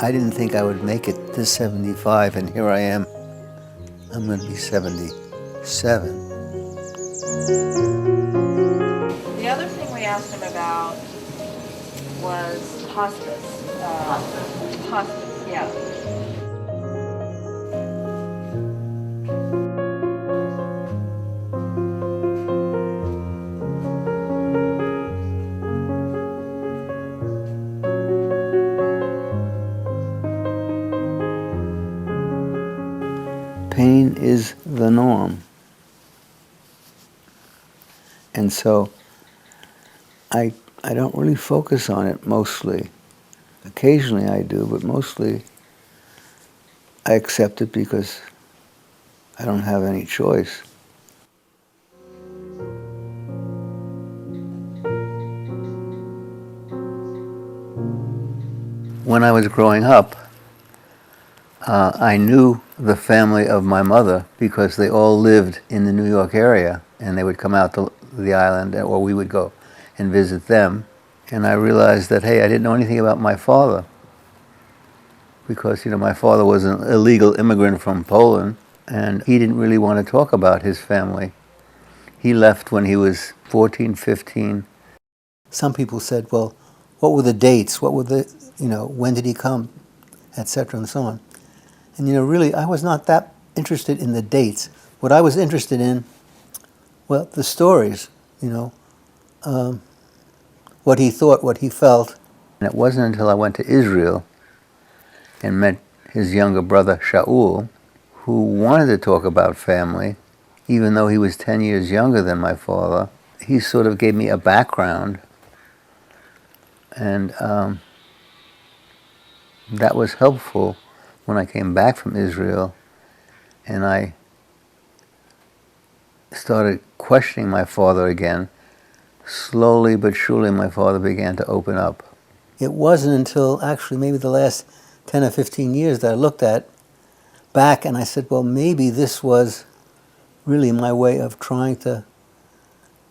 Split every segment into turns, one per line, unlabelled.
I didn't think I would make it to 75, and here I am. I'm going to be 77.
The other thing we asked him about was hospice. Hospice, yeah.
Pain is the norm. And so I don't really focus on it mostly. Occasionally I do, but mostly I accept it because I don't have any choice. When I was growing up, I knew the family of my mother because they all lived in the New York area, and they would come out to the island, or we would go and visit them. And I realized that, hey, I didn't know anything about my father because, my father was an illegal immigrant from Poland, and he didn't really want to talk about his family. He left when he was 14, 15. Some people said, well, what were the dates? What were when did he come, etc., and so on. And really, I was not that interested in the dates. What I was interested in, well, the stories, what he thought, what he felt. And it wasn't until I went to Israel and met his younger brother, Shaul, who wanted to talk about family, even though he was 10 years younger than my father. He sort of gave me a background, and that was helpful when I came back from Israel, and I started questioning my father again. Slowly but surely my father began to open up. It wasn't until actually maybe the last 10 or 15 years that I looked at back and I said, well, maybe this was really my way of trying to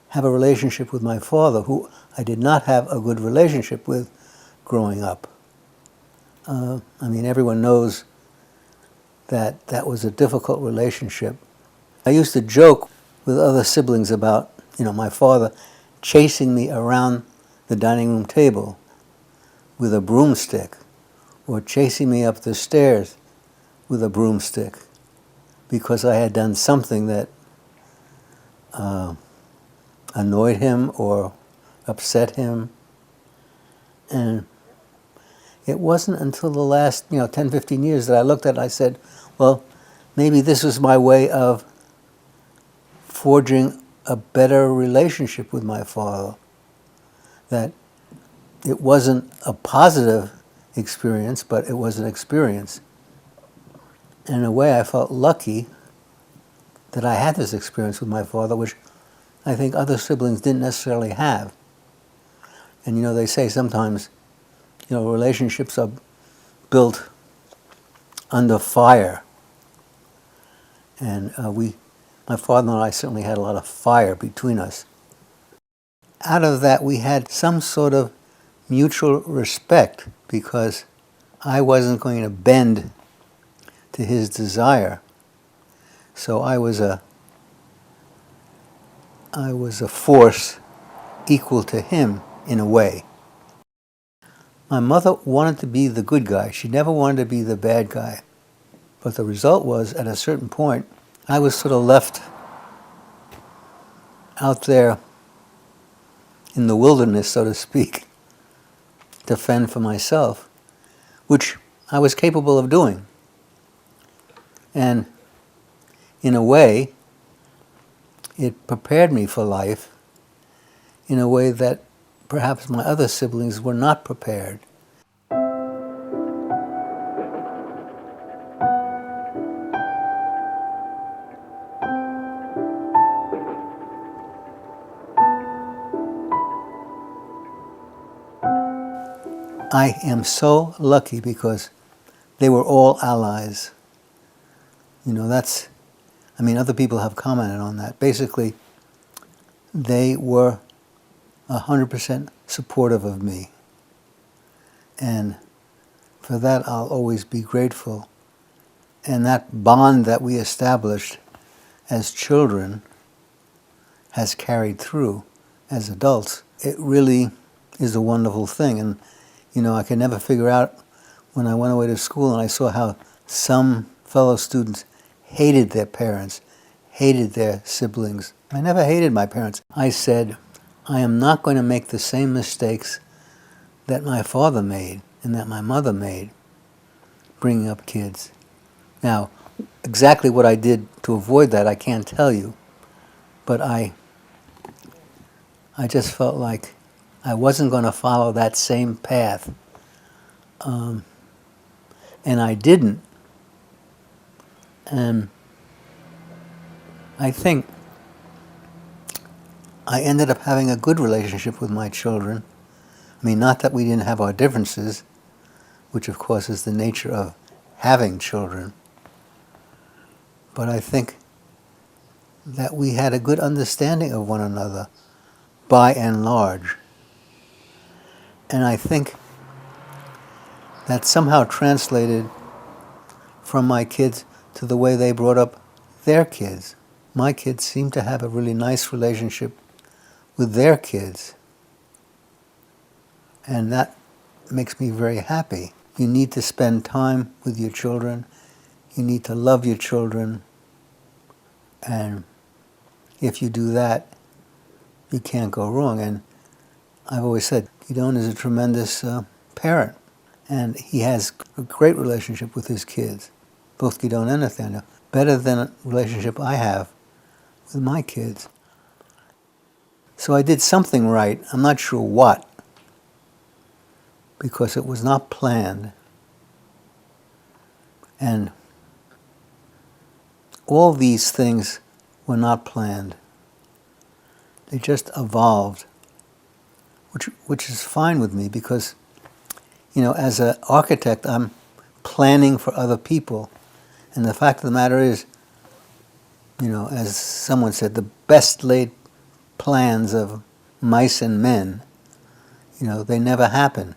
have a relationship with my father, who I did not have a good relationship with growing up. Everyone knows that that was a difficult relationship. I used to joke with other siblings about, my father chasing me around the dining room table with a broomstick, or chasing me up the stairs with a broomstick, because I had done something that annoyed him or upset him. And it wasn't until the last 10, 15 years that I looked at it and I said, well, maybe this was my way of forging a better relationship with my father. That it wasn't a positive experience, but it was an experience. And in a way, I felt lucky that I had this experience with my father, which I think other siblings didn't necessarily have. And they say sometimes, relationships are built under fire. And my father and I certainly had a lot of fire between us. Out of that, we had some sort of mutual respect, because I wasn't going to bend to his desire. So I was a force equal to him in a way. My mother wanted to be the good guy. She never wanted to be the bad guy. But the result was, at a certain point, I was sort of left out there in the wilderness, so to speak, to fend for myself, which I was capable of doing. And in a way, it prepared me for life in a way that perhaps my other siblings were not prepared. I am so lucky because they were all allies. Other people have commented on that. Basically, they were 100% supportive of me. And for that I'll always be grateful. And that bond that we established as children has carried through as adults. It really is a wonderful thing. And, I could never figure out when I went away to school and I saw how some fellow students hated their parents, hated their siblings. I never hated my parents. I said, I am not going to make the same mistakes that my father made and that my mother made bringing up kids. Now, exactly what I did to avoid that, I can't tell you. But I just felt like I wasn't going to follow that same path. And I didn't. And I think I ended up having a good relationship with my children. I mean, not that we didn't have our differences, which of course is the nature of having children, but I think that we had a good understanding of one another by and large. And I think that somehow translated from my kids to the way they brought up their kids. My kids seem to have a really nice relationship with their kids. And that makes me very happy. You need to spend time with your children. You need to love your children. And if you do that, you can't go wrong. And I've always said, Gidon is a tremendous parent. And he has a great relationship with his kids, both Gidon and Nathaniel. Better than a relationship I have with my kids. So I did something right. I'm not sure what, because it was not planned. And all these things were not planned. They just evolved, which is fine with me because, as an architect, I'm planning for other people. And the fact of the matter is, as someone said, the best laid plans of mice and men, they never happen.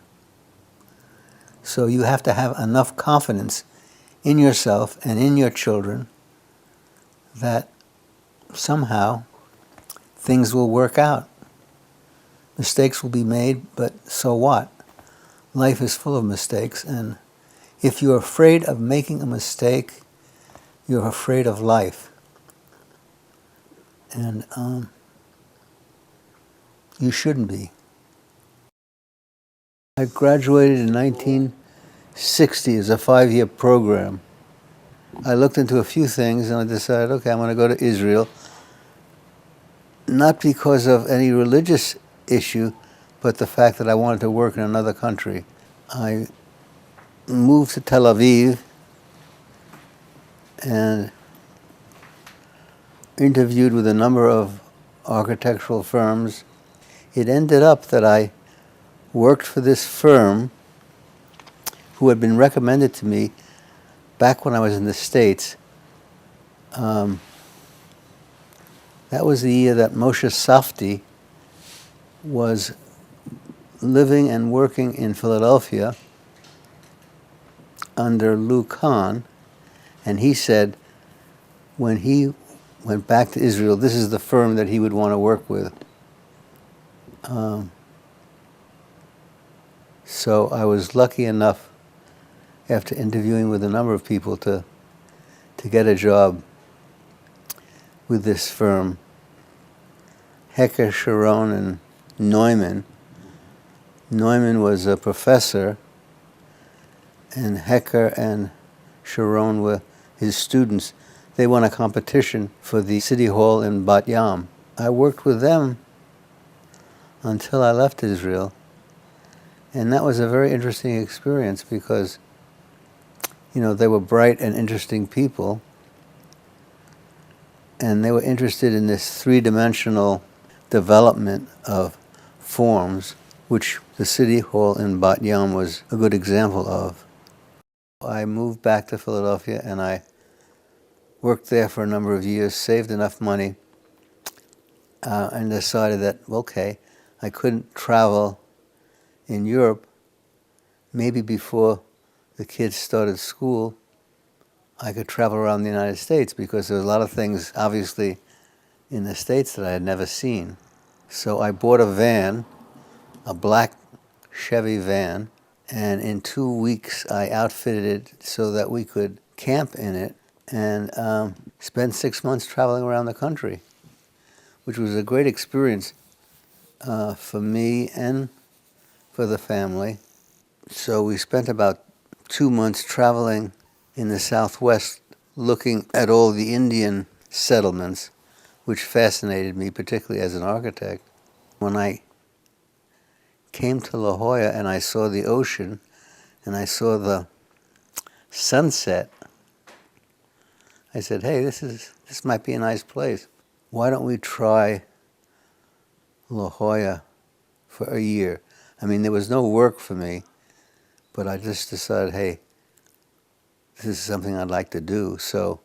So you have to have enough confidence in yourself and in your children that somehow things will work out. Mistakes will be made, but so what? Life is full of mistakes, and if you're afraid of making a mistake, you're afraid of life. And you shouldn't be. I graduated in 1960 as a 5-year program. I looked into a few things and I decided, okay, I'm going to go to Israel. Not because of any religious issue, but the fact that I wanted to work in another country. I moved to Tel Aviv and interviewed with a number of architectural firms. It ended up that I worked for this firm who had been recommended to me back when I was in the States. That was the year that Moshe Safdie was living and working in Philadelphia under Lou Kahn, and he said when he went back to Israel, this is the firm that he would want to work with. So I was lucky enough, after interviewing with a number of people, to get a job with this firm, Hecker, Sharon, and Neumann. Neumann was a professor, and Hecker and Sharon were his students. They won a competition for the city hall in Bat Yam. I worked with them until I left Israel. And that was a very interesting experience because, they were bright and interesting people. And they were interested in this three-dimensional development of forms, which the city hall in Bat Yam was a good example of. I moved back to Philadelphia and I worked there for a number of years, saved enough money, and decided that, okay, I couldn't travel in Europe maybe before the kids started school, I could travel around the United States because there was a lot of things, obviously, in the States that I had never seen. So I bought a van, a black Chevy van, and in 2 weeks I outfitted it so that we could camp in it and spend 6 months traveling around the country, which was a great experience for me and for the family. So we spent about 2 months traveling in the Southwest, looking at all the Indian settlements, which fascinated me, particularly as an architect. When I came to La Jolla and I saw the ocean and I saw the sunset, I said, hey, this might be a nice place. Why don't we try La Jolla for a year? I mean, there was no work for me, but I just decided, hey, this is something I'd like to do. So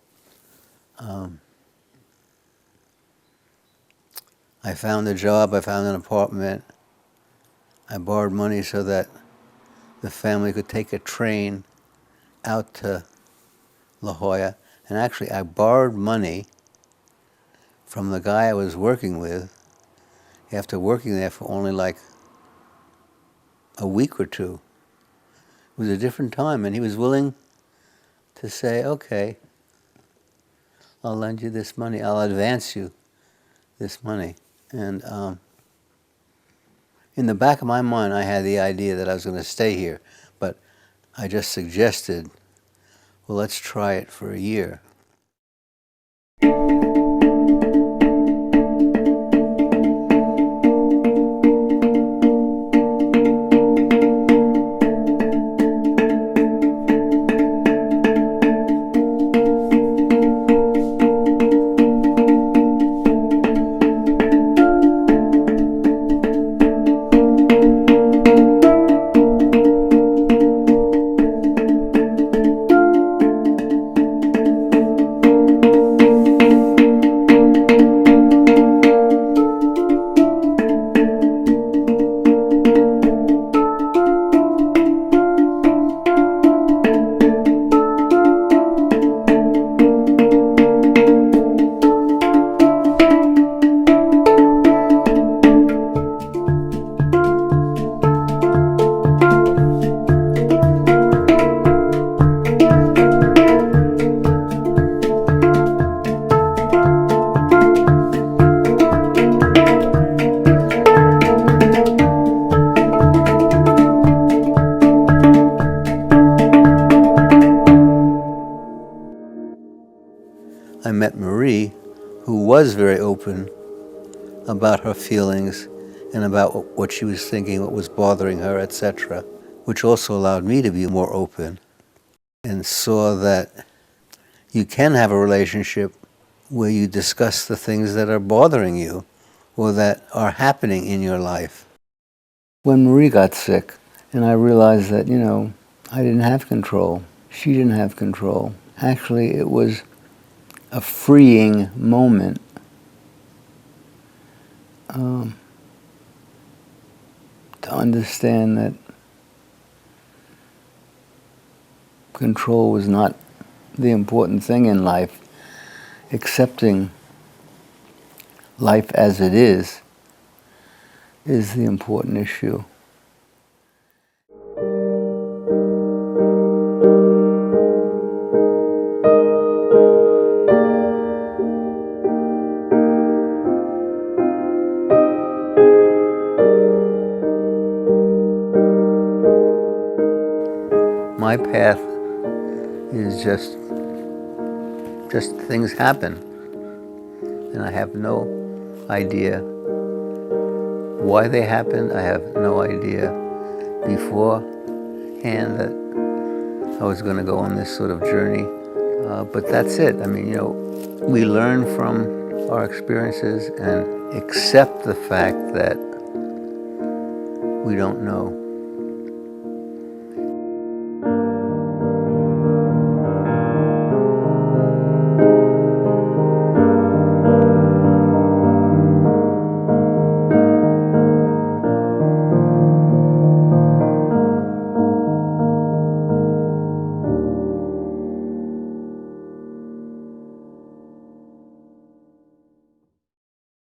I found a job, I found an apartment, I borrowed money so that the family could take a train out to La Jolla. And actually, I borrowed money from the guy I was working with after working there for only like a week or two. It was a different time, and he was willing to say, okay, I'll lend you this money, I'll advance you this money. And in the back of my mind, I had the idea that I was going to stay here, but I just suggested, well, let's try it for a year. I met Marie, who was very open about her feelings and about what she was thinking, what was bothering her, etc., which also allowed me to be more open and saw that you can have a relationship where you discuss the things that are bothering you or that are happening in your life. When Marie got sick, and I realized that, I didn't have control. She didn't have control. Actually, it was a freeing moment. To understand that control was not the important thing in life. Accepting life as it is the important issue. My path is just things happen, and I have no idea why they happened. I have no idea beforehand that I was going to go on this sort of journey, but that's it. I mean, we learn from our experiences and accept the fact that we don't know.